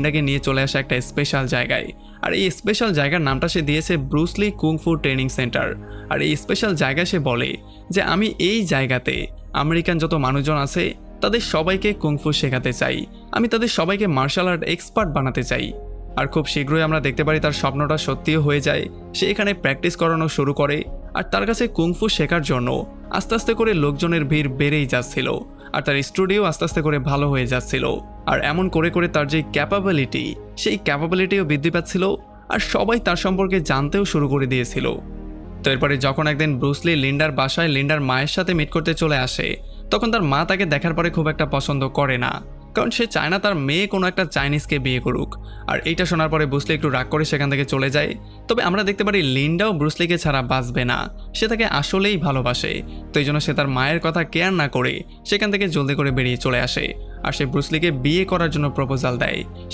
লিন্ডাকে নিয়ে চলে আসে একটা স্পেশাল জায়গায়। আর এই স্পেশাল জায়গার নামটা সে দিয়েছে ব্রুস লি কুংফু ট্রেনিং সেন্টার। আর এই স্পেশাল জায়গায় সে বলে যে আমি এই জায়গাতে আমেরিকান যত মানুষজন আছে তাদের সবাইকে কুংফু শেখাতে চাই, আমি তাদের সবাইকে মার্শাল আর্ট এক্সপার্ট বানাতে চাই। আর খুব শীঘ্রই আমরা দেখতে পারি তার স্বপ্নটা সত্যিও হয়ে যায়। সে এখানে প্র্যাকটিস করানো শুরু করে আর তার কাছে কুংফু শেখার জন্য আস্তে আস্তে করে লোকজনের ভিড় বেড়েই যাচ্ছিল আর তার স্টুডিও আস্তে আস্তে করে ভালো হয়ে যাচ্ছিল। আর এমন করে করে তার যে ক্যাপাবিলিটি সেই ক্যাপাবিলিটিও বৃদ্ধি পাচ্ছিল আর সবাই তার সম্পর্কে জানতেও শুরু করে দিয়েছিল। তো এরপরে যখন একদিন ব্রুস লি লিন্ডার বাসায় লিন্ডার মায়ের সাথে মিট করতে চলে আসে, তখন তার মা তাকে দেখার পরে খুব একটা পছন্দ করে না, কারণ সে চায় না তার মেয়ে কোনো একটা চাইনিজকে বিয়ে করুক। আর এইটা শোনার পরে ব্রুস লি একটু রাগ করে সেখান থেকে চলে যায়। তবে আমরা দেখতে পারি লিন্ডাও ব্রুস লিকে ছাড়া বাঁচবে না, সে তাকে আসলেই ভালোবাসে। তো এই জন্য সে তার মায়ের কথা কেয়ার না করে সেখান থেকে জলদি করে বেরিয়ে চলে আসে আর সে ব্রুস লিকে বিয়ে করার জন্য প্রপোজাল দেয়। সে